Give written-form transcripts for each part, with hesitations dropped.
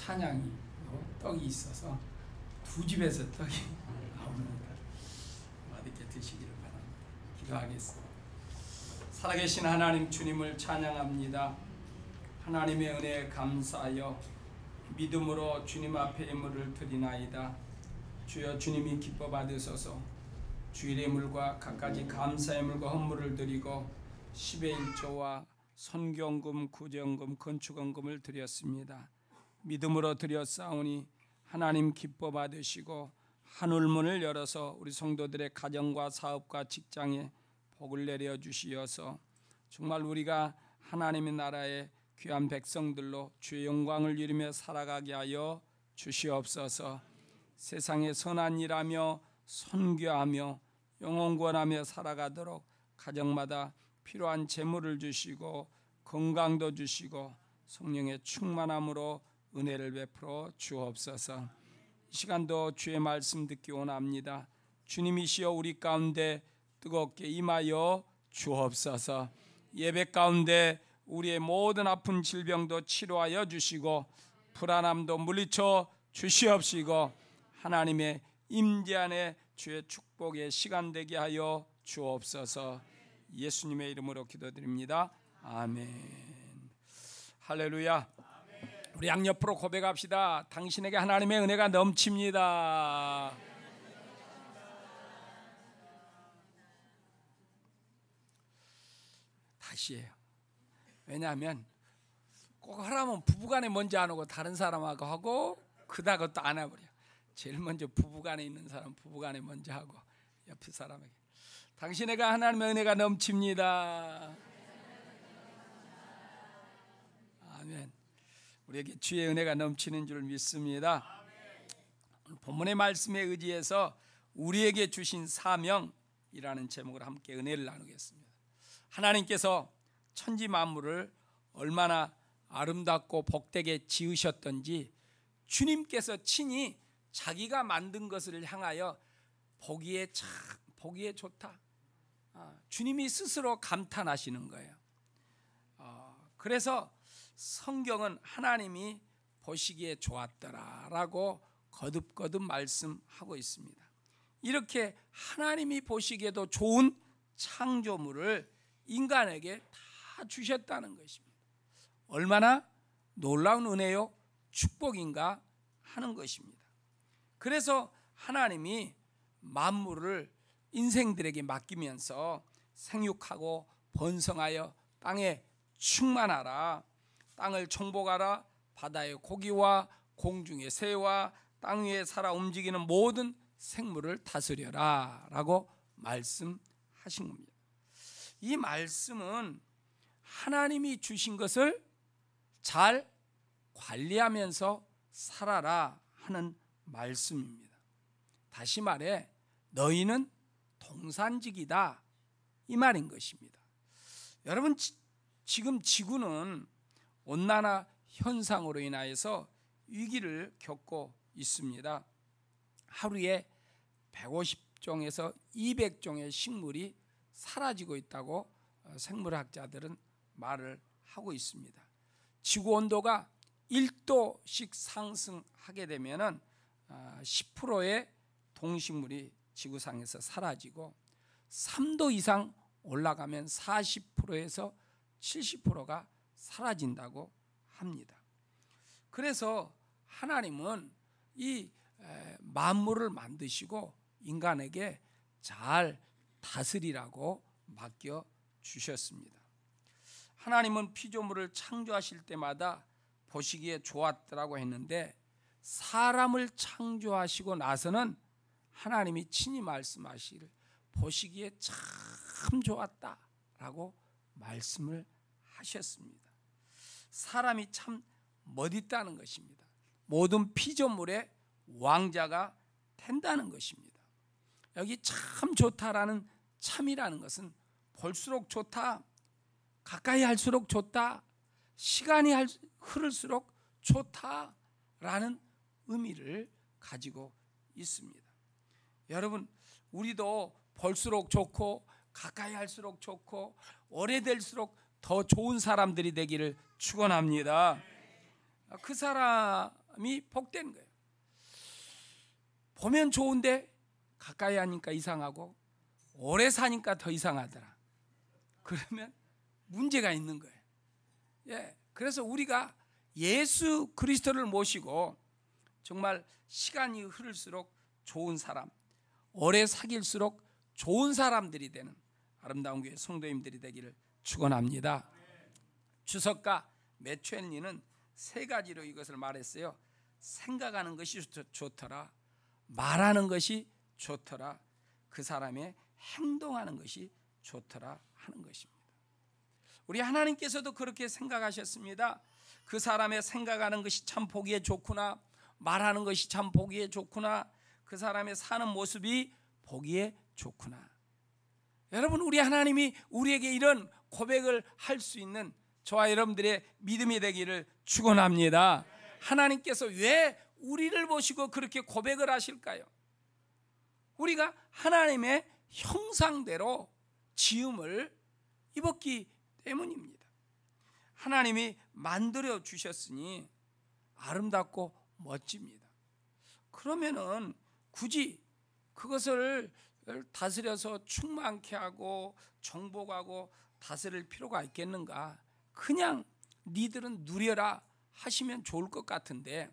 찬양이 떡이 있어서 두 집에서 떡이 나옵니다. 맛있게 드시기를 바랍니다. 기도하겠습니다. 살아계신 하나님 주님을 찬양합니다. 하나님의 은혜에 감사하여 믿음으로 주님 앞에 예물을 드리나이다. 주여 주님이 기뻐 받으소서. 주일의 예물과 갖가지 감사의 예물과 헌물을 드리고 10의 1조와 선교헌금, 구제헌금, 건축헌금을 드렸습니다. 믿음으로 드렸사오니 하나님 기뻐 받으시고 하늘문을 열어서 우리 성도들의 가정과 사업과 직장에 복을 내려 주시어서 정말 우리가 하나님의 나라의 귀한 백성들로 주의 영광을 누리며 살아가게 하여 주시옵소서. 세상에 선한 일하며 선교하며 영혼구원하며 살아가도록 가정마다 필요한 재물을 주시고 건강도 주시고 성령의 충만함으로 은혜를 베풀어 주옵소서. 이 시간도 주의 말씀 듣기 원합니다. 주님이시여 우리 가운데 뜨겁게 임하여 주옵소서. 예배 가운데 우리의 모든 아픈 질병도 치료하여 주시고 불안함도 물리쳐 주시옵시고 하나님의 임재 안에 주의 축복의 시간 되게 하여 주옵소서. 예수님의 이름으로 기도드립니다. 아멘. 할렐루야. 우리 양옆으로 고백합시다. 당신에게 하나님의 은혜가 넘칩니다. 다시 해요. 왜냐하면 꼭 하라면 부부간에 먼저 안 하고 다른 사람하고 하고 그다가 또 안 해버려. 제일 먼저 부부간에 있는 사람 부부간에 먼저 하고 옆에 사람에게 당신에게 하나님의 은혜가 넘칩니다. 아멘. 우리에게 주의 은혜가 넘치는 줄 믿습니다. 본문의 말씀에 의지해서 우리에게 주신 사명이라는 제목으로 함께 은혜를 나누겠습니다. 하나님께서 천지 만물을 얼마나 아름답고 복되게 지으셨던지 주님께서 친히 자기가 만든 것을 향하여 보기에 좋다. 주님이 스스로 감탄하시는 거예요. 그래서 성경은 하나님이 보시기에 좋았더라라고 거듭거듭 말씀하고 있습니다. 이렇게 하나님이 보시기에도 좋은 창조물을 인간에게 다 주셨다는 것입니다. 얼마나 놀라운 은혜요 축복인가 하는 것입니다. 그래서 하나님이 만물을 인생들에게 맡기면서 생육하고 번성하여 땅에 충만하라, 땅을 정복하라, 바다의 고기와 공중의 새와 땅 위에 살아 움직이는 모든 생물을 다스려라 라고 말씀하신 겁니다. 이 말씀은 하나님이 주신 것을 잘 관리하면서 살아라 하는 말씀입니다. 다시 말해 너희는 동산직이다 이 말인 것입니다. 여러분 지금 지구는 온난화 현상으로 인하여서 위기를 겪고 있습니다. 하루에 150종에서 200종의 식물이 사라지고 있다고 생물학자들은 말을 하고 있습니다. 지구 온도가 1도씩 상승하게 되면 10%의 동식물이 지구상에서 사라지고 3도 이상 올라가면 40%에서 70%가 사라진다고 합니다. 그래서 하나님은 이 만물을 만드시고 인간에게 잘 다스리라고 맡겨 주셨습니다. 하나님은 피조물을 창조하실 때마다 보시기에 좋았더라고 했는데 사람을 창조하시고 나서는 하나님이 친히 말씀하시기를 보시기에 참 좋았다라고 말씀을 하셨습니다. 사람이 참 멋있다는 것입니다. 모든 피조물의 왕자가 된다는 것입니다. 여기 참 좋다라는 참이라는 것은 볼수록 좋다, 가까이 할수록 좋다, 시간이 흐를수록 좋다라는 의미를 가지고 있습니다. 여러분 우리도 볼수록 좋고 가까이 할수록 좋고 오래될수록 더 좋은 사람들이 되기를 축원합니다. 그 사람 사람이 복된 거예요. 보면 좋은데 가까이 하니까 이상하고 오래 사니까 더 이상하더라. 그러면 문제가 있는 거예요. 예, 그래서 우리가 예수 그리스도를 모시고 정말 시간이 흐를수록 좋은 사람, 오래 사귈수록 좋은 사람들이 되는 아름다운 교회 성도님들이 되기를 축원합니다. 주석가 매추엘리는 세 가지로 이것을 말했어요. 생각하는 것이 좋더라, 말하는 것이 좋더라, 그 사람의 행동하는 것이 좋더라 하는 것입니다. 우리 하나님께서도 그렇게 생각하셨습니다. 그 사람의 생각하는 것이 참 보기에 좋구나, 말하는 것이 참 보기에 좋구나, 그 사람의 사는 모습이 보기에 좋구나. 여러분, 우리 하나님이 우리에게 이런 고백을 할 수 있는 저와 여러분들의 믿음이 되기를 축원합니다. 하나님께서 왜 우리를 보시고 그렇게 고백을 하실까요? 우리가 하나님의 형상대로 지음을 입었기 때문입니다. 하나님이 만들어 주셨으니 아름답고 멋집니다. 그러면은 굳이 그것을 다스려서 충만케 하고 정복하고 다스릴 필요가 있겠는가? 그냥 니들은 누려라 하시면 좋을 것 같은데,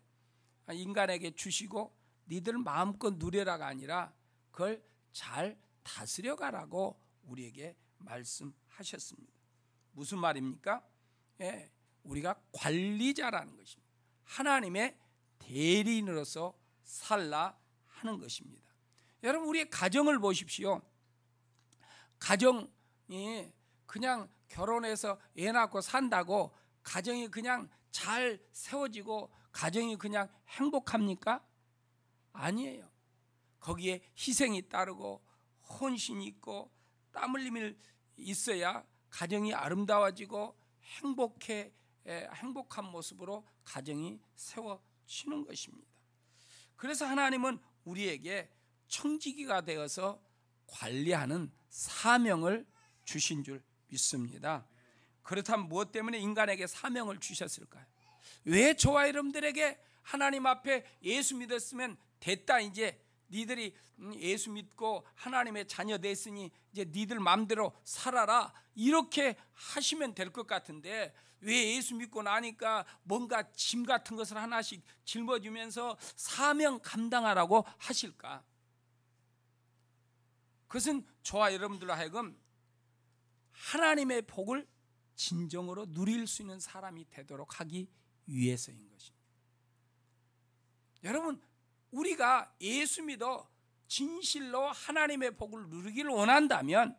인간에게 주시고 니들 마음껏 누려라가 아니라 그걸 잘 다스려가라고 우리에게 말씀하셨습니다. 무슨 말입니까? 예, 우리가 관리자라는 것입니다. 하나님의 대리인으로서 살라 하는 것입니다. 여러분, 우리의 가정을 보십시오. 가정이 그냥 결혼해서 애 낳고 산다고 가정이 그냥 잘 세워지고 가정이 그냥 행복합니까? 아니에요. 거기에 희생이 따르고 헌신이 있고 땀 흘림이 있어야 가정이 아름다워지고 행복한 모습으로 가정이 세워지는 것입니다. 그래서 하나님은 우리에게 청지기가 되어서 관리하는 사명을 주신 줄 믿습니다. 그렇다면 무엇 때문에 인간에게 사명을 주셨을까요? 왜 저와 여러분들에게 하나님 앞에 예수 믿었으면 됐다, 이제 니들이 예수 믿고 하나님의 자녀 됐으니 이제 니들 마음대로 살아라, 이렇게 하시면 될 것 같은데 왜 예수 믿고 나니까 뭔가 짐 같은 것을 하나씩 짊어지면서 사명 감당하라고 하실까? 그것은 저와 여러분들로 하여금 하나님의 복을 진정으로 누릴 수 있는 사람이 되도록 하기 위해서인 것입니다. 여러분, 우리가 예수 믿어 진실로 하나님의 복을 누리기를 원한다면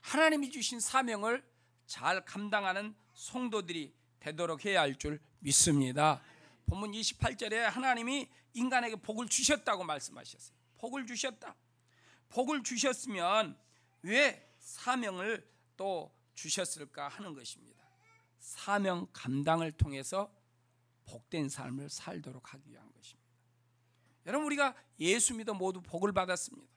하나님이 주신 사명을 잘 감당하는 성도들이 되도록 해야 할 줄 믿습니다. 본문 28절에 하나님이 인간에게 복을 주셨다고 말씀하셨어요. 복을 주셨다. 복을 주셨으면 왜 사명을 또 주셨을까 하는 것입니다. 사명 감당을 통해서 복된 삶을 살도록 하기 위한 것입니다. 여러분, 우리가 예수 믿어 모두 복을 받았습니다.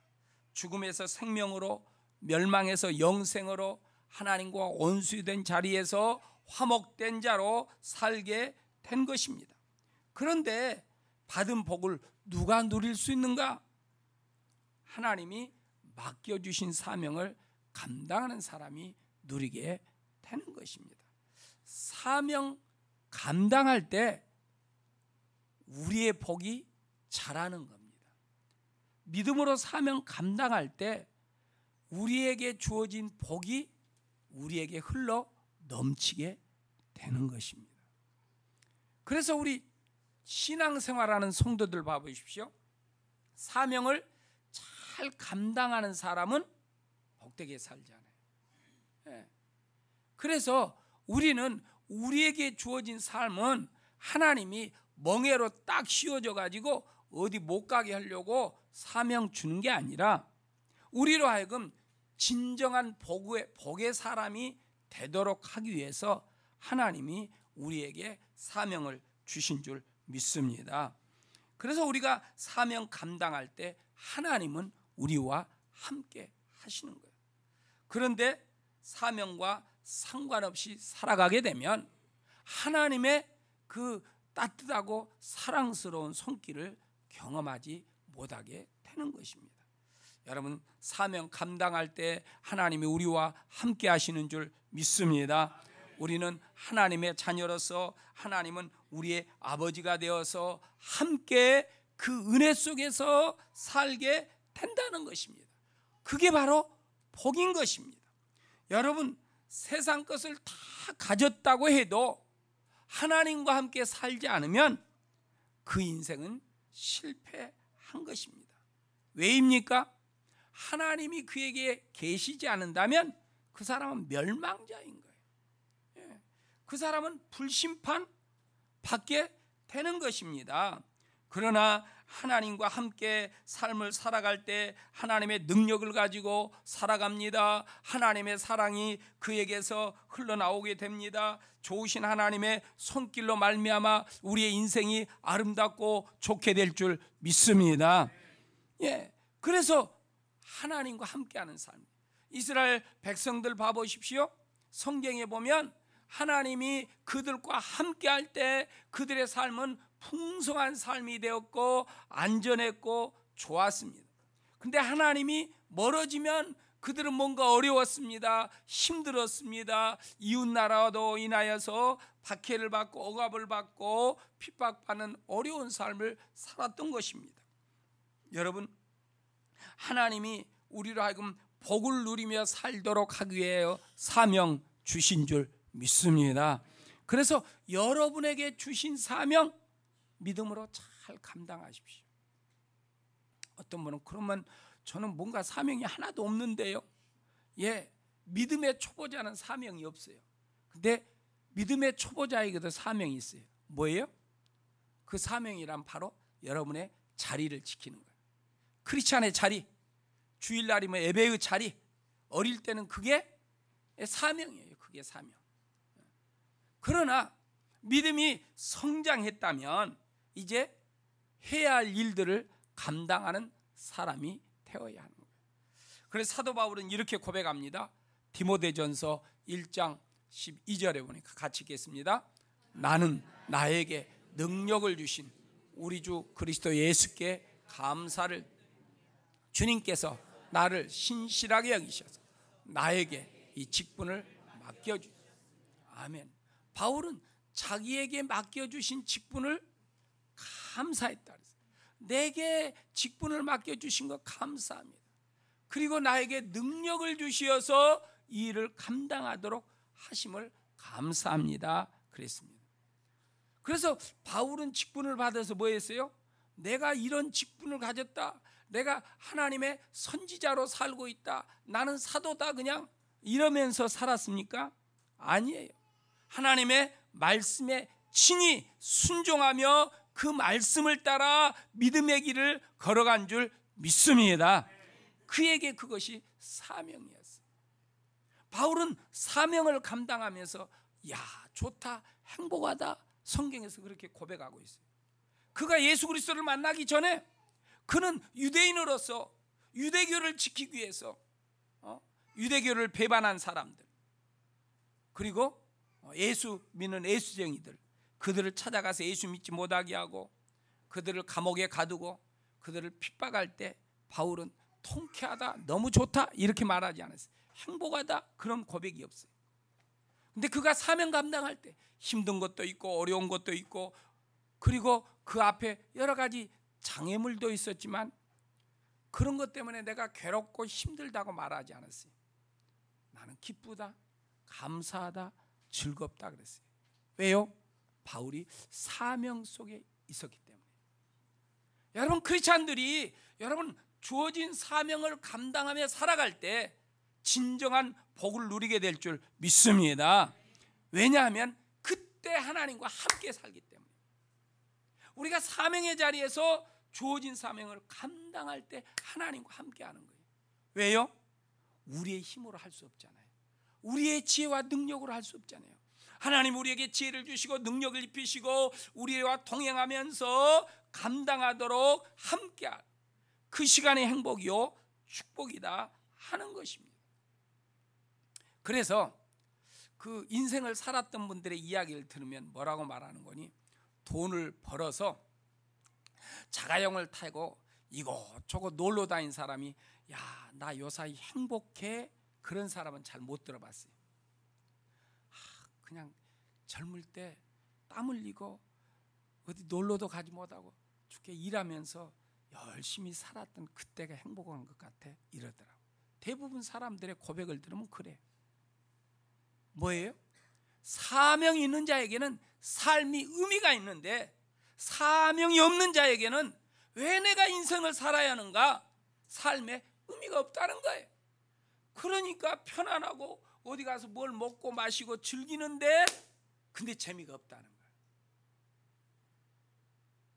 죽음에서 생명으로, 멸망에서 영생으로, 하나님과 원수된 자리에서 화목된 자로 살게 된 것입니다. 그런데 받은 복을 누가 누릴 수 있는가? 하나님이 맡겨주신 사명을 감당하는 사람이 누리게 되는 것입니다. 사명 감당할 때 우리의 복이 자라는 겁니다. 믿음으로 사명 감당할 때 우리에게 주어진 복이 우리에게 흘러 넘치게 되는 것입니다. 그래서 우리 신앙생활하는 성도들 봐보십시오. 사명을 잘 감당하는 사람은 복되게 살잖아요. 그래서 우리는 우리에게 주어진 삶은 하나님이 멍해로 딱 씌워져 가지고 어디 못 가게 하려고 사명 주는 게 아니라 우리로 하여금 진정한 복의 사람이 되도록 하기 위해서 하나님이 우리에게 사명을 주신 줄 믿습니다. 그래서 우리가 사명 감당할 때 하나님은 우리와 함께 하시는 거예요. 그런데 사명과 상관없이 살아가게 되면 하나님의 그 따뜻하고 사랑스러운 손길을 경험하지 못하게 되는 것입니다. 여러분, 사명 감당할 때 하나님이 우리와 함께 하시는 줄 믿습니다. 우리는 하나님의 자녀로서 하나님은 우리의 아버지가 되어서 함께 그 은혜 속에서 살게 된다는 것입니다. 그게 바로 복인 것입니다. 여러분, 세상 것을 다 가졌다고 해도 하나님과 함께 살지 않으면 그 인생은 실패한 것입니다. 왜입니까? 하나님이 그에게 계시지 않는다면 그 사람은 멸망자인 거예요. 그 사람은 불심판 받게 되는 것입니다. 그러나 하나님과 함께 삶을 살아갈 때 하나님의 능력을 가지고 살아갑니다. 하나님의 사랑이 그에게서 흘러나오게 됩니다. 좋으신 하나님의 손길로 말미암아 우리의 인생이 아름답고 좋게 될 줄 믿습니다. 그래서 하나님과 함께하는 삶. 이스라엘 백성들 봐보십시오. 성경에 보면 하나님이 그들과 함께할 때 그들의 삶은 풍성한 삶이 되었고 안전했고 좋았습니다. 근데 하나님이 멀어지면 그들은 뭔가 어려웠습니다. 힘들었습니다. 이웃나라도 인하여서 박해를 받고 억압을 받고 핍박받는 어려운 삶을 살았던 것입니다. 여러분, 하나님이 우리로 하여금 복을 누리며 살도록 하기 위해 사명 주신 줄 믿습니다. 그래서 여러분에게 주신 사명 믿음으로 잘 감당하십시오. 어떤 분은 그러면 저는 뭔가 사명이 하나도 없는데요. 믿음의 초보자는 사명이 없어요. 근데 믿음의 초보자에게도 사명이 있어요. 뭐예요? 그 사명이란 바로 여러분의 자리를 지키는 거예요. 크리스찬의 자리, 주일날이면 예배의 자리, 어릴 때는 그게 사명이에요. 그게 사명. 그러나 믿음이 성장했다면 이제 해야 할 일들을 감당하는 사람이 되어야 하는 거예요. 그래서 사도 바울은 이렇게 고백합니다. 디모데전서 1장 12절에 보니까 같이 읽겠습니다. 나는 나에게 능력을 주신 우리 주 그리스도 예수께 감사를, 주님께서 나를 신실하게 여기셔서 나에게 이 직분을 맡겨주셨습니다. 아멘. 바울은 자기에게 맡겨주신 직분을 감사했다. 내게 직분을 맡겨주신 것 감사합니다. 그리고 나에게 능력을 주시어서 이 일을 감당하도록 하심을 감사합니다. 그랬습니다. 그래서 바울은 직분을 받아서 뭐 했어요? 내가 이런 직분을 가졌다. 내가 하나님의 선지자로 살고 있다. 나는 사도다. 그냥 이러면서 살았습니까? 아니에요. 하나님의 말씀에 친히 순종하며 그 말씀을 따라 믿음의 길을 걸어간 줄 믿습니다. 그에게 그것이 사명이었어요. 바울은 사명을 감당하면서 야, 좋다, 행복하다, 성경에서 그렇게 고백하고 있어요. 그가 예수 그리스도를 만나기 전에 그는 유대인으로서 유대교를 지키기 위해서 유대교를 배반한 사람들, 그리고 예수 믿는 예수쟁이들, 그들을 찾아가서 예수 믿지 못하게 하고 그들을 감옥에 가두고 그들을 핍박할 때 바울은 통쾌하다, 너무 좋다 이렇게 말하지 않았어요. 행복하다 그런 고백이 없어요. 근데 그가 사명 감당할 때 힘든 것도 있고 어려운 것도 있고 그리고 그 앞에 여러 가지 장애물도 있었지만 그런 것 때문에 내가 괴롭고 힘들다고 말하지 않았어요. 나는 기쁘다, 감사하다, 즐겁다 그랬어요. 왜요? 바울이 사명 속에 있었기 때문에. 여러분, 크리스찬들이 여러분 주어진 사명을 감당하며 살아갈 때 진정한 복을 누리게 될 줄 믿습니다. 왜냐하면 그때 하나님과 함께 살기 때문에. 우리가 사명의 자리에서 주어진 사명을 감당할 때 하나님과 함께 하는 거예요. 왜요? 우리의 힘으로 할 수 없잖아요. 우리의 지혜와 능력으로 할 수 없잖아요. 하나님 우리에게 지혜를 주시고 능력을 입히시고 우리와 동행하면서 감당하도록 함께할 그 시간의 행복이요 축복이다 하는 것입니다. 그래서 그 인생을 살았던 분들의 이야기를 들으면 뭐라고 말하는 거니? 돈을 벌어서 자가용을 타고 이곳저곳 놀러 다닌 사람이 야, 나 요사이 행복해, 그런 사람은 잘 못 들어봤어요. 그냥 젊을 때 땀 흘리고 어디 놀러도 가지 못하고 죽게 일하면서 열심히 살았던 그때가 행복한 것 같아, 이러더라고. 대부분 사람들의 고백을 들으면 그래. 뭐예요? 사명이 있는 자에게는 삶이 의미가 있는데, 사명이 없는 자에게는 왜 내가 인생을 살아야 하는가? 삶에 의미가 없다는 거예요. 그러니까 편안하고 어디 가서 뭘 먹고 마시고 즐기는데, 근데 재미가 없다는 거예요.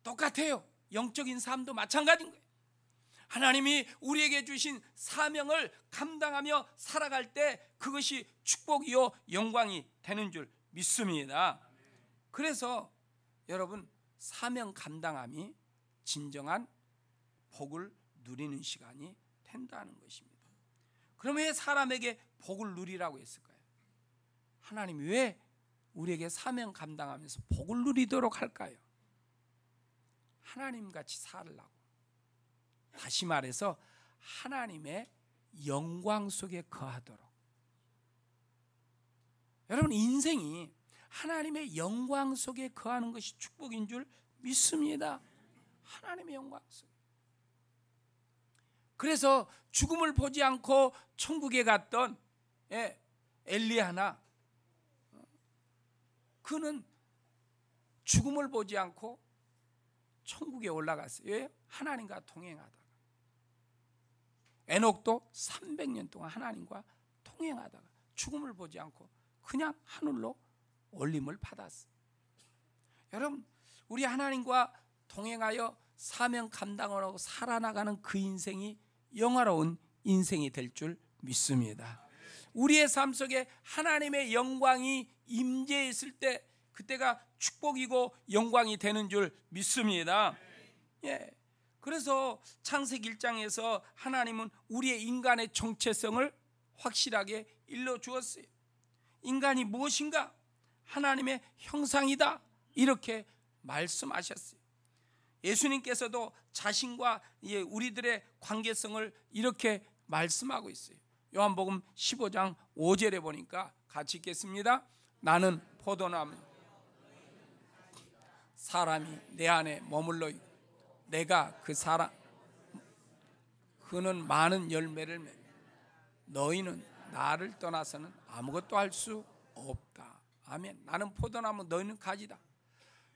똑같아요. 영적인 삶도 마찬가지인 거예요. 하나님이 우리에게 주신 사명을 감당하며 살아갈 때 그것이 축복이요 영광이 되는 줄 믿습니다. 그래서 여러분, 사명 감당함이 진정한 복을 누리는 시간이 된다는 것입니다. 그러면 왜 사람에게 복을 누리라고 했을까요? 하나님이 왜 우리에게 사명 감당하면서 복을 누리도록 할까요? 하나님같이 살으려고. 다시 말해서 하나님의 영광 속에 거하도록. 여러분, 인생이 하나님의 영광 속에 거하는 것이 축복인 줄 믿습니다. 하나님의 영광 속에. 그래서 죽음을 보지 않고 천국에 갔던 엘리야나, 그는 죽음을 보지 않고 천국에 올라갔어요. 왜? 하나님과 동행하다가. 에녹도 300년 동안 하나님과 동행하다가 죽음을 보지 않고 그냥 하늘로 올림을 받았어요. 여러분, 우리 하나님과 동행하여 사명 감당을 하고 살아나가는 그 인생이 영화로운 인생이 될 줄 믿습니다. 우리의 삶 속에 하나님의 영광이 임재했을 때 그때가 축복이고 영광이 되는 줄 믿습니다. 그래서 창세기 1장에서 하나님은 우리의 인간의 정체성을 확실하게 일러주었어요. 인간이 무엇인가? 하나님의 형상이다, 이렇게 말씀하셨어요. 예수님께서도 자신과 우리들의 관계성을 이렇게 말씀하고 있어요. 요한복음 15장 5절에 보니까 같이 읽겠습니다. 나는 포도나무, 사람이 내 안에 머물러 있고 내가 그 사람, 그는 많은 열매를 맺고 너희는 나를 떠나서는 아무것도 할 수 없다. 아멘. 나는 포도나무, 너희는 가지다.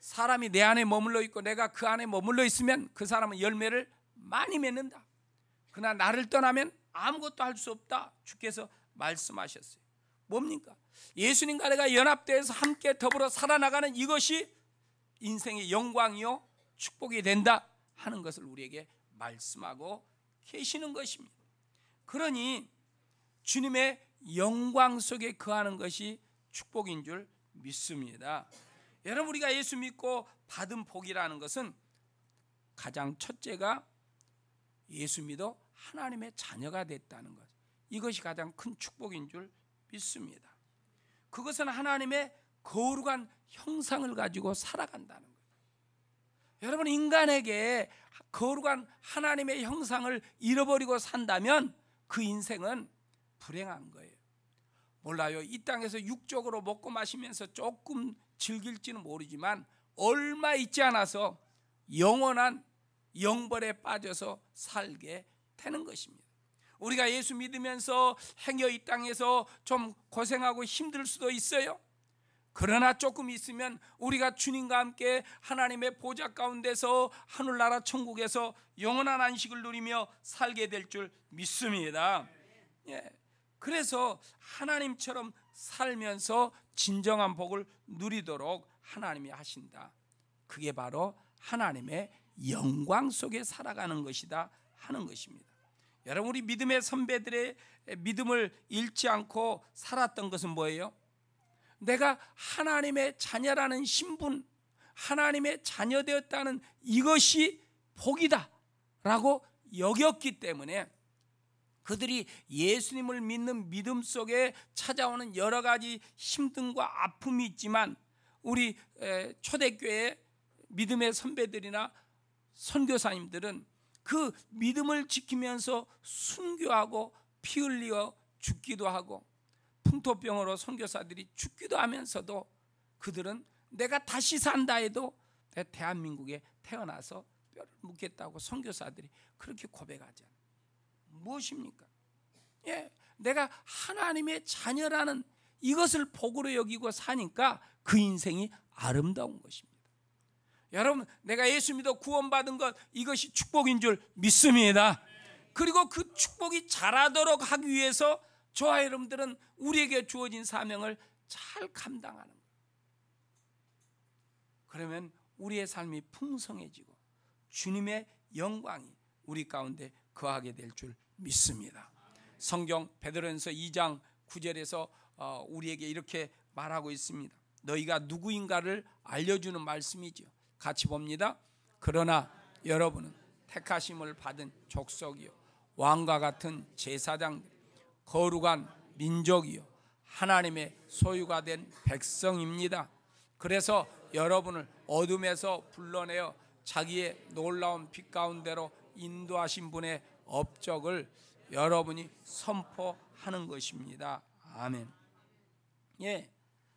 사람이 내 안에 머물러 있고 내가 그 안에 머물러 있으면 그 사람은 열매를 많이 맺는다. 그러나 나를 떠나면 아무것도 할 수 없다, 주께서 말씀하셨어요. 뭡니까? 예수님과 내가 연합되어서 함께 더불어 살아나가는 이것이 인생의 영광이요 축복이 된다 하는 것을 우리에게 말씀하고 계시는 것입니다. 그러니 주님의 영광 속에 거하는 것이 축복인 줄 믿습니다. 여러분, 우리가 예수 믿고 받은 복이라는 것은 가장 첫째가 예수 믿어 하나님의 자녀가 됐다는 것, 이것이 가장 큰 축복인 줄 믿습니다. 그것은 하나님의 거룩한 형상을 가지고 살아간다는 거예요. 여러분, 인간에게 거룩한 하나님의 형상을 잃어버리고 산다면 그 인생은 불행한 거예요. 몰라요. 이 땅에서 육적으로 먹고 마시면서 조금 즐길지는 모르지만 얼마 있지 않아서 영원한 영벌에 빠져서 살게 되는 것입니다. 우리가 예수 믿으면서 행여 이 땅에서 좀 고생하고 힘들 수도 있어요. 그러나 조금 있으면 우리가 주님과 함께 하나님의 보좌 가운데서 하늘나라 천국에서 영원한 안식을 누리며 살게 될 줄 믿습니다. 그래서 하나님처럼 살면서 진정한 복을 누리도록 하나님이 하신다. 그게 바로 하나님의 영광 속에 살아가는 것이다 하는 것입니다. 여러분, 우리 믿음의 선배들의 믿음을 잃지 않고 살았던 것은 뭐예요? 내가 하나님의 자녀라는 신분, 하나님의 자녀 되었다는 이것이 복이다 라고 여겼기 때문에 그들이 예수님을 믿는 믿음 속에 찾아오는 여러 가지 힘듦과 아픔이 있지만 우리 초대교회 믿음의 선배들이나 선교사님들은 그 믿음을 지키면서 순교하고 피 흘려 죽기도 하고 풍토병으로 선교사들이 죽기도 하면서도 그들은 내가 다시 산다 해도 대한민국에 태어나서 뼈를 묻겠다고 선교사들이 그렇게 고백하잖아요. 무엇입니까? 내가 하나님의 자녀라는 이것을 복으로 여기고 사니까 그 인생이 아름다운 것입니다. 여러분, 내가 예수 믿어 구원받은 것, 이것이 축복인 줄 믿습니다. 그리고 그 축복이 자라도록 하기 위해서 저와 여러분들은 우리에게 주어진 사명을 잘 감당하는 거예요. 그러면 우리의 삶이 풍성해지고 주님의 영광이 우리 가운데 거하게 될 줄 믿습니다. 성경 베드로전서 2장 9절에서 우리에게 이렇게 말하고 있습니다. 너희가 누구인가를 알려주는 말씀이죠. 같이 봅니다. 그러나 여러분은 택하심을 받은 족속이요 왕과 같은 제사장들, 거룩한 민족이요 하나님의 소유가 된 백성입니다. 그래서 여러분을 어둠에서 불러내어 자기의 놀라운 빛 가운데로 인도하신 분의 업적을 여러분이 선포하는 것입니다. 아멘.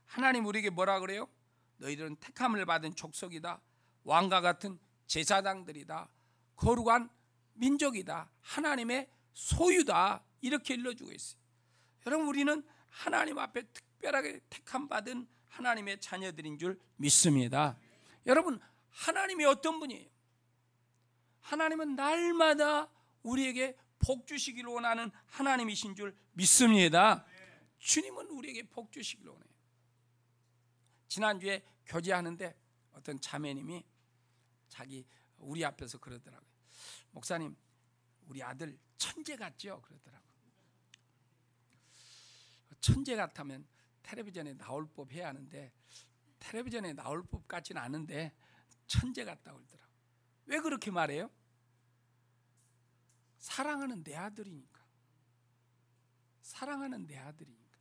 하나님 우리에게 뭐라 그래요? 너희들은 택함을 받은 족속이다, 왕과 같은 제사장들이다, 거룩한 민족이다, 하나님의 소유다, 이렇게 일러주고 있어요. 여러분, 우리는 하나님 앞에 특별하게 택함 받은 하나님의 자녀들인 줄 믿습니다. 여러분, 하나님이 어떤 분이에요? 하나님은 날마다 우리에게 복 주시기를 원하는 하나님이신 줄 믿습니다. 주님은 우리에게 복 주시기를 원해요. 지난주에 교제하는데 어떤 자매님이 우리 앞에서 그러더라고요. 목사님, 우리 아들 천재 같죠? 그러더라고요. 천재 같다면 텔레비전에 나올 법 해야 하는데 텔레비전에 나올 법 같지는 않은데 천재 같다고 그러더라고요. 왜 그렇게 말해요? 사랑하는 내 아들이니까. 사랑하는 내 아들이니까.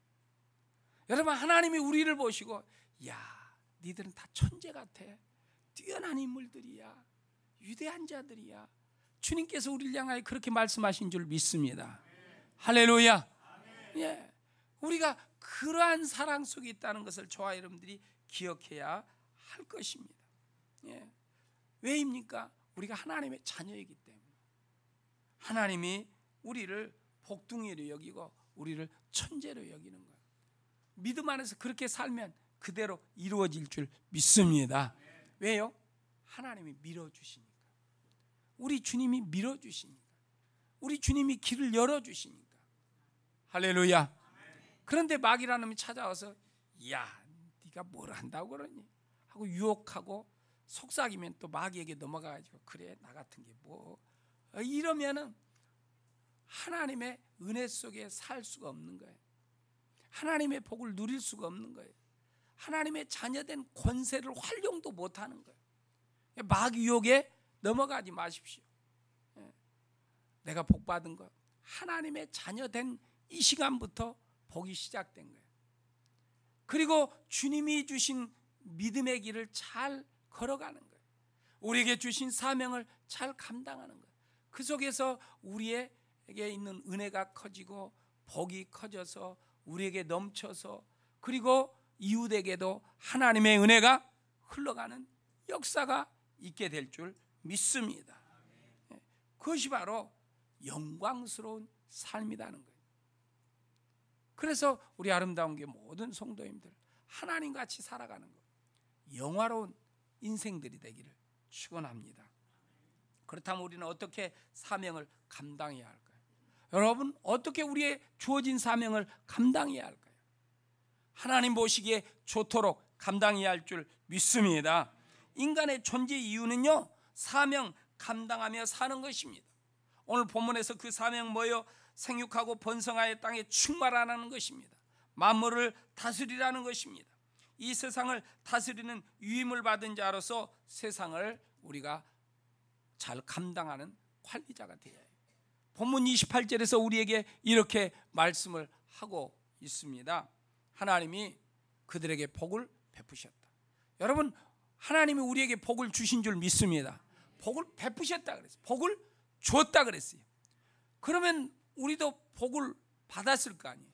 여러분, 하나님이 우리를 보시고 야, 니들은 다 천재 같아, 뛰어난 인물들이야, 위대한 자들이야, 주님께서 우리를 향하여 그렇게 말씀하신 줄 믿습니다. 할렐루야. 우리가 그러한 사랑 속에 있다는 것을 저와 여러분들이 기억해야 할 것입니다. 왜입니까? 우리가 하나님의 자녀이기 때문에. 하나님이 우리를 복둥이로 여기고 우리를 천재로 여기는 거예요. 믿음 안에서 그렇게 살면 그대로 이루어질 줄 믿습니다. 왜요? 하나님이 밀어주시니까. 우리 주님이 밀어주시니까. 우리 주님이 길을 열어주시니까. 할렐루야. 그런데 마귀라는 놈이 찾아와서 야, 네가 뭘 한다고 그러니? 하고 유혹하고 속삭이면 또 마귀에게 넘어가가지고 그래, 나 같은 게 뭐 이러면은 하나님의 은혜 속에 살 수가 없는 거예요. 하나님의 복을 누릴 수가 없는 거예요. 하나님의 자녀된 권세를 활용도 못하는 거예요. 마귀 유혹에 넘어가지 마십시오. 내가 복 받은 것, 하나님의 자녀된 이 시간부터 복이 시작된 거예요. 그리고 주님이 주신 믿음의 길을 잘 걸어가는 거예요. 우리에게 주신 사명을 잘 감당하는 거예요. 그 속에서 우리에게 있는 은혜가 커지고 복이 커져서 우리에게 넘쳐서, 그리고 이웃에게도 하나님의 은혜가 흘러가는 역사가 있게 될 줄 믿습니다. 그것이 바로 영광스러운 삶이라는 거예요. 그래서 우리 아름다운 게 모든 성도님들 하나님같이 살아가는 것, 영화로운 인생들이 되기를 축원합니다. 그렇다면 우리는 어떻게 사명을 감당해야 할까요? 여러분, 어떻게 우리의 주어진 사명을 감당해야 할까요? 하나님 보시기에 좋도록 감당해야 할 줄 믿습니다. 인간의 존재 이유는요, 사명 감당하며 사는 것입니다. 오늘 본문에서 그 사명 뭐예요? 생육하고 번성하여 땅에 충만하라는 것입니다. 만물을 다스리라는 것입니다. 이 세상을 다스리는 위임을 받은 자로서 세상을 우리가 잘 감당하는 관리자가 되어야 해요. 본문 28절에서 우리에게 이렇게 말씀을 하고 있습니다. 하나님이 그들에게 복을 베푸셨다. 여러분, 하나님이 우리에게 복을 주신 줄 믿습니다. 복을 베푸셨다 그랬어요. 복을 줬다 그랬어요. 그러면 우리도 복을 받았을 거 아니에요.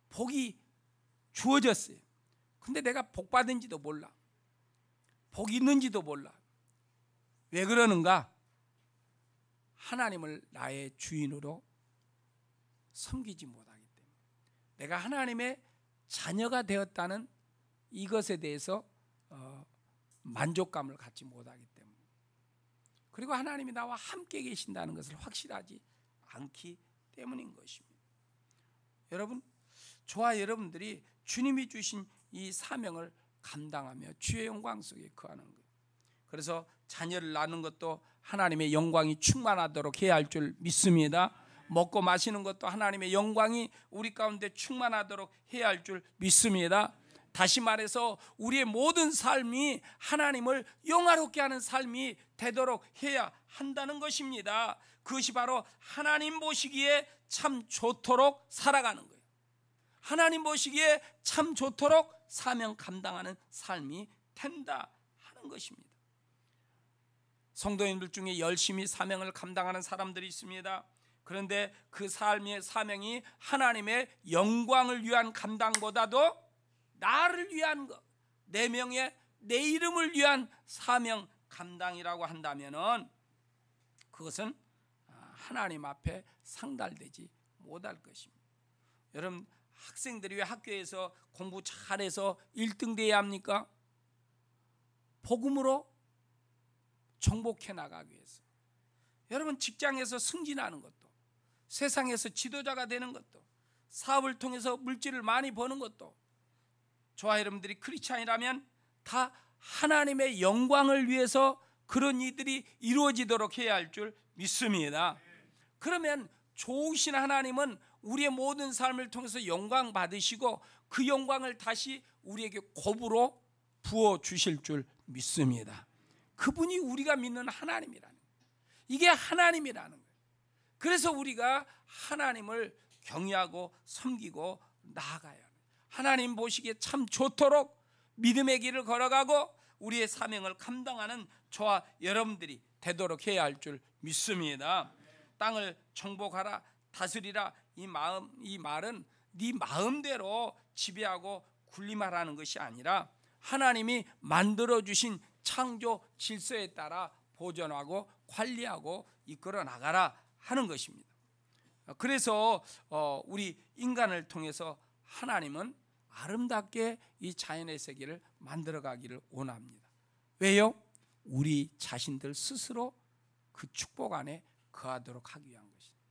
복이 주어졌어요. 근데 내가 복 받은지도 몰라. 복이 있는지도 몰라. 왜 그러는가? 하나님을 나의 주인으로 섬기지 못하기 때문에, 내가 하나님의 자녀가 되었다는 이것에 대해서 만족감을 갖지 못하기 때문에, 그리고 하나님이 나와 함께 계신다는 것을 확실하지 않기 때문인 것입니다. 여러분, 저와 여러분들이 주님이 주신 이 사명을 감당하며 주의 영광 속에 거하는 거예요. 그래서 자녀를 낳는 것도 하나님의 영광이 충만하도록 해야 할 줄 믿습니다. 먹고 마시는 것도 하나님의 영광이 우리 가운데 충만하도록 해야 할 줄 믿습니다. 다시 말해서 우리의 모든 삶이 하나님을 영화롭게 하는 삶이 되도록 해야 한다는 것입니다. 그것이 바로 하나님 보시기에 참 좋도록 살아가는 거예요. 하나님 보시기에 참 좋도록 사명 감당하는 삶이 된다 하는 것입니다. 성도님들 중에 열심히 사명을 감당하는 사람들이 있습니다. 그런데 그 삶의 사명이 하나님의 영광을 위한 감당보다도 나를 위한 것, 내 명예, 내 이름을 위한 사명 감당이라고 한다면은 그것은 하나님 앞에 상달되지 못할 것입니다. 여러분, 학생들이 왜 학교에서 공부 잘해서 1등 돼야 합니까? 복음으로 정복해 나가기 위해서. 여러분, 직장에서 승진하는 것도, 세상에서 지도자가 되는 것도, 사업을 통해서 물질을 많이 버는 것도, 저와 여러분들이 크리스찬이라면 다 하나님의 영광을 위해서 그런 일들이 이루어지도록 해야 할 줄 믿습니다. 그러면 좋으신 하나님은 우리의 모든 삶을 통해서 영광 받으시고 그 영광을 다시 우리에게 곱으로 부어 주실 줄 믿습니다. 그분이 우리가 믿는 하나님이라는 거예요. 이게 하나님이라는 거예요. 그래서 우리가 하나님을 경외하고 섬기고 나아가야 합니다. 하나님 보시기에 참 좋도록 믿음의 길을 걸어가고 우리의 사명을 감당하는 저와 여러분들이 되도록 해야 할 줄 믿습니다. 땅을 정복하라, 다스리라, 이 말은 네 마음대로 지배하고 군림하라는 것이 아니라 하나님이 만들어주신 창조 질서에 따라 보존하고 관리하고 이끌어 나가라 하는 것입니다. 그래서 우리 인간을 통해서 하나님은 아름답게 이 자연의 세계를 만들어가기를 원합니다. 왜요? 우리 자신들 스스로 그 축복 안에 거하도록 하기 위한 것입니다.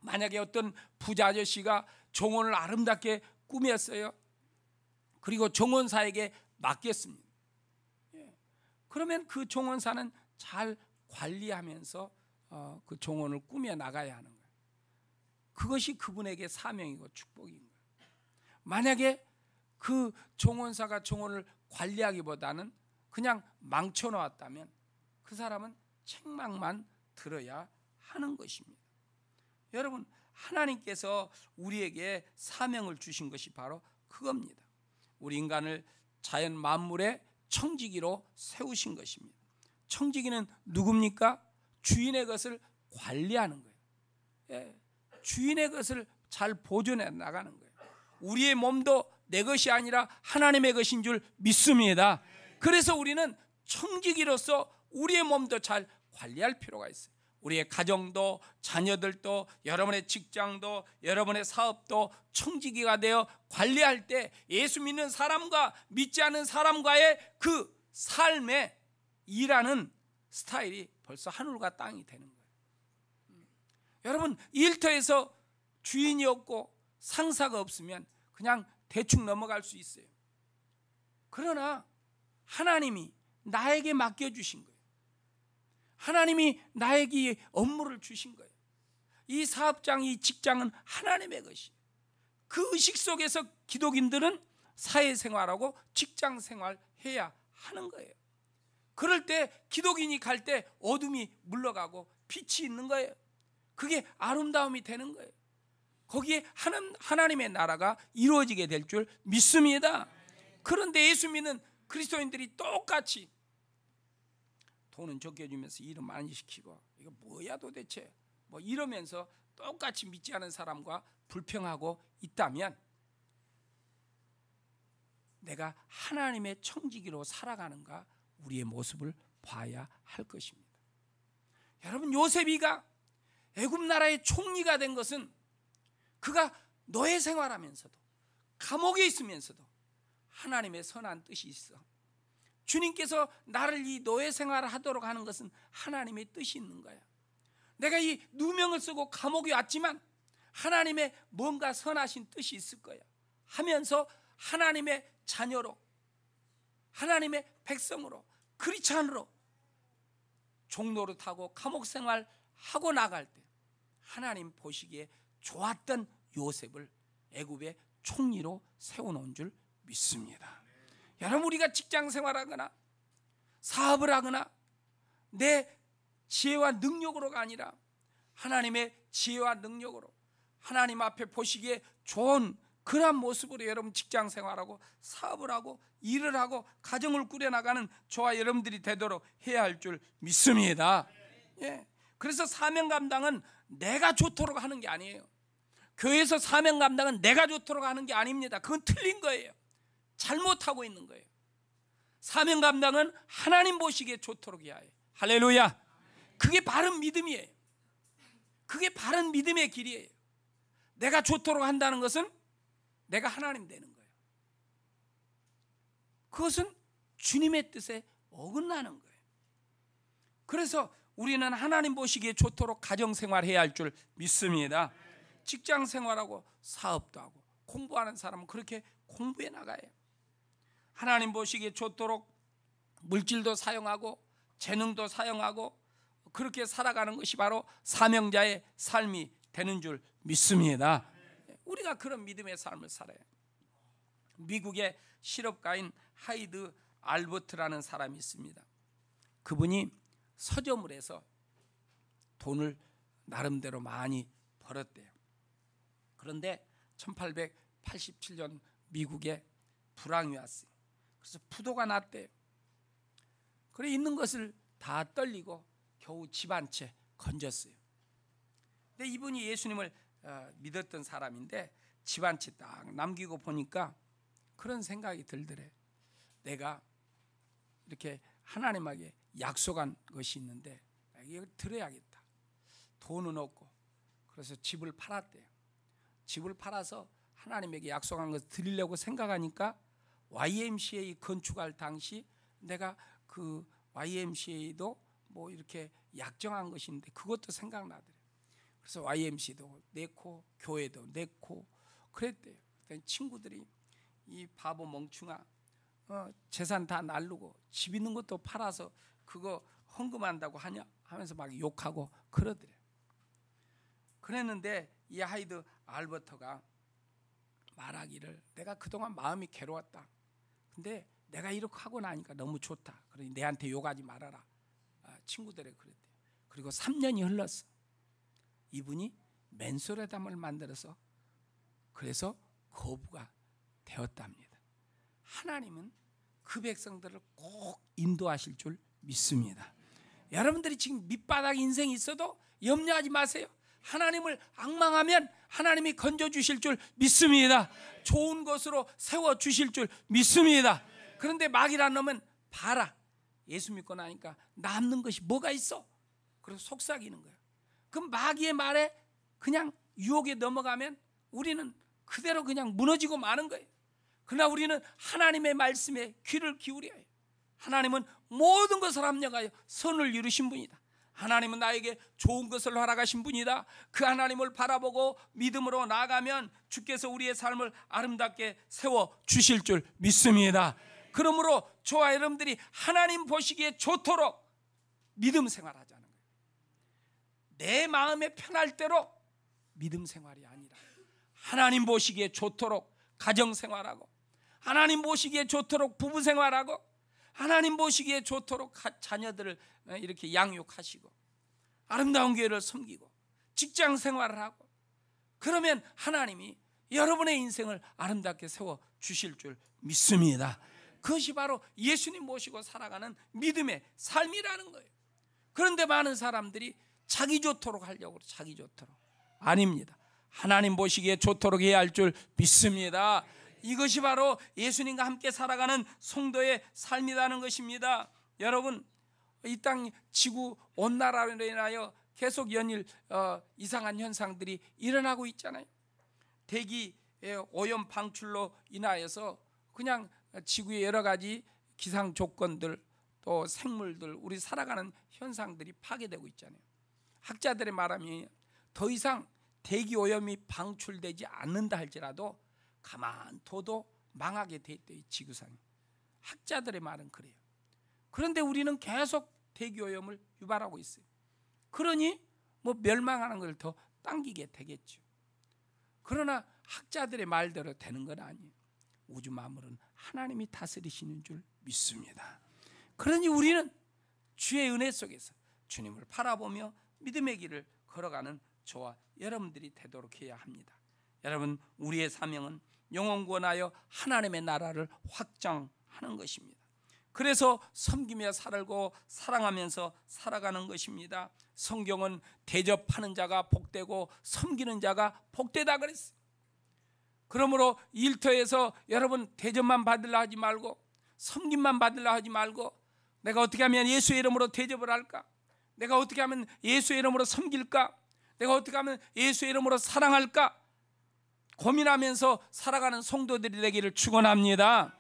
만약에 어떤 부자 아저씨가 정원을 아름답게 꾸몄어요. 그리고 정원사에게 맡겼습니다. 그러면 그 정원사는 잘 관리하면서 그 정원을 꾸며 나가야 하는 거예요. 그것이 그분에게 사명이고 축복인 거예요. 만약에 그 정원사가 정원을 관리하기보다는 그냥 망쳐놓았다면 그 사람은 책망만 들어야 하는 것입니다. 여러분, 하나님께서 우리에게 사명을 주신 것이 바로 그겁니다. 우리 인간을 자연 만물의 청지기로 세우신 것입니다. 청지기는 누굽니까? 주인의 것을 관리하는 거예요. 주인의 것을 잘 보존해 나가는 거예요. 우리의 몸도 내 것이 아니라 하나님의 것인 줄 믿습니다. 그래서 우리는 청지기로서 우리의 몸도 잘 관리할 필요가 있어요. 우리의 가정도, 자녀들도, 여러분의 직장도, 여러분의 사업도 청지기가 되어 관리할 때 예수 믿는 사람과 믿지 않는 사람과의 그 삶에 일하는 스타일이 벌써 하늘과 땅이 되는 거예요. 여러분, 일터에서 주인이 없고 상사가 없으면 그냥 대충 넘어갈 수 있어요. 그러나 하나님이 나에게 맡겨주신 거예요. 하나님이 나에게 업무를 주신 거예요. 이 사업장, 이 직장은 하나님의 것이에요. 그 의식 속에서 기독인들은 사회생활하고 직장생활해야 하는 거예요. 그럴 때 기독인이 갈 때 어둠이 물러가고 빛이 있는 거예요. 그게 아름다움이 되는 거예요. 거기에 하나님의 나라가 이루어지게 될 줄 믿습니다. 그런데 예수 믿는 그리스도인들이 똑같이 돈은 적게 주면서 일은 많이 시키고 이거 뭐야 도대체 뭐 이러면서 똑같이 믿지 않은 사람과 불평하고 있다면 내가 하나님의 청지기로 살아가는가 우리의 모습을 봐야 할 것입니다. 여러분, 요셉이가 애굽 나라의 총리가 된 것은 그가 노예 생활하면서도 감옥에 있으면서도 하나님의 선한 뜻이 있어. 주님께서 나를 이 노예 생활을 하도록 하는 것은 하나님의 뜻이 있는 거야. 내가 이 누명을 쓰고 감옥에 왔지만 하나님의 뭔가 선하신 뜻이 있을 거야 하면서 하나님의 자녀로, 하나님의 백성으로, 크리스찬으로 종노릇하고 감옥 생활하고 나갈 때 하나님 보시기에 좋았던 요셉을 애굽의 총리로 세워놓은 줄 믿습니다. 여러분, 우리가 직장 생활하거나 사업을 하거나 내 지혜와 능력으로가 아니라 하나님의 지혜와 능력으로 하나님 앞에 보시기에 좋은 그런 모습으로 여러분 직장 생활하고 사업을 하고 일을 하고 가정을 꾸려나가는 저와 여러분들이 되도록 해야 할 줄 믿습니다. 예. 그래서 사명 감당은 내가 좋도록 하는 게 아니에요. 교회에서 사명 감당은 내가 좋도록 하는 게 아닙니다. 그건 틀린 거예요. 잘못하고 있는 거예요. 사명 감당은 하나님 보시기에 좋도록 해야 해요. 할렐루야. 그게 바른 믿음이에요. 그게 바른 믿음의 길이에요. 내가 좋도록 한다는 것은 내가 하나님 되는 거예요. 그것은 주님의 뜻에 어긋나는 거예요. 그래서 우리는 하나님 보시기에 좋도록 가정생활해야 할 줄 믿습니다. 직장생활하고 사업도 하고 공부하는 사람은 그렇게 공부해 나가요. 하나님 보시기에 좋도록 물질도 사용하고 재능도 사용하고 그렇게 살아가는 것이 바로 사명자의 삶이 되는 줄 믿습니다. 우리가 그런 믿음의 삶을 살아요. 미국의 실업가인 하이드 알버트라는 사람이 있습니다. 그분이 서점을 해서 돈을 나름대로 많이 벌었대요. 그런데 1887년 미국에 불황이 왔어요. 그래서 부도가 났대요. 그래 있는 것을 다 떨리고 겨우 집 한 채 건졌어요. 근데 이분이 예수님을 믿었던 사람인데 집 한 채 딱 남기고 보니까 그런 생각이 들더래. 내가 이렇게 하나님에게 약속한 것이 있는데 이걸 들어야겠다. 돈은 없고 그래서 집을 팔았대요. 집을 팔아서 하나님에게 약속한 것을 드리려고 생각하니까 YMCA 건축할 당시 내가 그 YMCA도 뭐 이렇게 약정한 것인데 그것도 생각나더래요. 그래서 YMCA도 내고 교회도 내고 그랬대요. 친구들이 이 바보 멍충아 재산 다 날르고 집 있는 것도 팔아서 그거 헌금한다고 하냐 하면서 막 욕하고 그러더래요. 그랬는데 이 하이드 알버터가 말하기를 내가 그동안 마음이 괴로웠다. 근데 내가 이렇게 하고 나니까 너무 좋다. 그러니 내한테 욕하지 말아라. 친구들이 그랬대요. 그리고 3년이 흘렀어. 이분이 맨소레담을 만들어서 그래서 거부가 되었답니다. 하나님은 그 백성들을 꼭 인도하실 줄 믿습니다. 여러분들이 지금 밑바닥 인생이 있어도 염려하지 마세요. 하나님을 앙망하면 하나님이 건져주실 줄 믿습니다. 좋은 것으로 세워주실 줄 믿습니다. 그런데 마귀란 놈은 봐라. 예수 믿고 나니까 남는 것이 뭐가 있어? 그래서 속삭이는 거예요. 그럼 마귀의 말에 그냥 유혹에 넘어가면 우리는 그대로 그냥 무너지고 마는 거예요. 그러나 우리는 하나님의 말씀에 귀를 기울여야 해요. 하나님은 모든 것을 합력하여 선을 이루신 분이다. 하나님은 나에게 좋은 것을 허락하신 분이다. 그 하나님을 바라보고 믿음으로 나아가면 주께서 우리의 삶을 아름답게 세워주실 줄 믿습니다. 그러므로 저와 여러분들이 하나님 보시기에 좋도록 믿음 생활하자는 거예요. 내 마음에 편할 대로 믿음 생활이 아니라 하나님 보시기에 좋도록 가정 생활하고 하나님 보시기에 좋도록 부부 생활하고 하나님 보시기에 좋도록 자녀들을 이렇게 양육하시고 아름다운 교회를 섬기고 직장 생활을 하고 그러면 하나님이 여러분의 인생을 아름답게 세워주실 줄 믿습니다. 그것이 바로 예수님 모시고 살아가는 믿음의 삶이라는 거예요. 그런데 많은 사람들이 자기 좋도록 하려고 자기 좋도록. 아닙니다. 하나님 보시기에 좋도록 해야 할 줄 믿습니다. 이것이 바로 예수님과 함께 살아가는 성도의 삶이라는 것입니다. 여러분, 이 땅 지구 온난화로 인하여 계속 연일 이상한 현상들이 일어나고 있잖아요. 대기 오염 방출로 인하여서 그냥 지구의 여러 가지 기상 조건들, 또 생물들, 우리 살아가는 현상들이 파괴되고 있잖아요. 학자들의 말하면 더 이상 대기 오염이 방출되지 않는다 할지라도 가만 둬도 망하게 돼 있대요, 지구상이. 학자들의 말은 그래요. 그런데 우리는 계속 대기 오염을 유발하고 있어요. 그러니 뭐 멸망하는 걸 더 당기게 되겠죠. 그러나 학자들의 말대로 되는 건 아니에요. 우주 만물은 하나님이 다스리시는 줄 믿습니다. 그러니 우리는 주의 은혜 속에서 주님을 바라보며 믿음의 길을 걸어가는 저와 여러분들이 되도록 해야 합니다. 여러분, 우리의 사명은 영혼 구원하여 하나님의 나라를 확장하는 것입니다. 그래서 섬기며 살고 사랑하면서 살아가는 것입니다. 성경은 대접하는 자가 복되고 섬기는 자가 복되다 그랬어요. 그러므로 일터에서 여러분 대접만 받으려 하지 말고 섬김만 받으려 하지 말고 내가 어떻게 하면 예수의 이름으로 대접을 할까? 내가 어떻게 하면 예수의 이름으로 섬길까? 내가 어떻게 하면 예수의 이름으로 사랑할까? 고민하면서 살아가는 성도들이 되기를 축원합니다.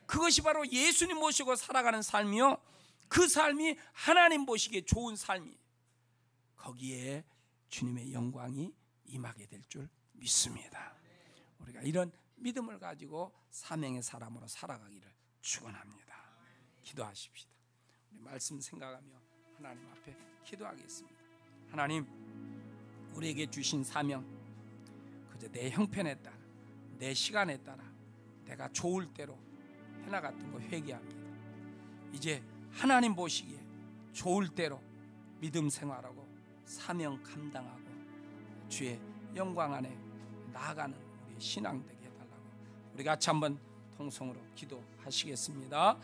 그것이 바로 예수님 모시고 살아가는 삶이요, 그 삶이 하나님 보시기에 좋은 삶이에요. 거기에 주님의 영광이 임하게 될 줄 믿습니다. 우리가 이런 믿음을 가지고 사명의 사람으로 살아가기를 축원합니다. 기도하십시다. 우리 말씀 생각하며 하나님 앞에 기도하겠습니다. 하나님, 우리에게 주신 사명, 그저 내 형편에 따라, 내 시간에 따라 내가 좋을 대로 해나갔던 거 회개합니다. 이제 하나님 보시기에 좋을 대로 믿음 생활하고 사명 감당하고 주의 영광 안에 나아가는 우리의 신앙 되게 해달라고 우리 같이 한번 통성으로 기도하시겠습니다.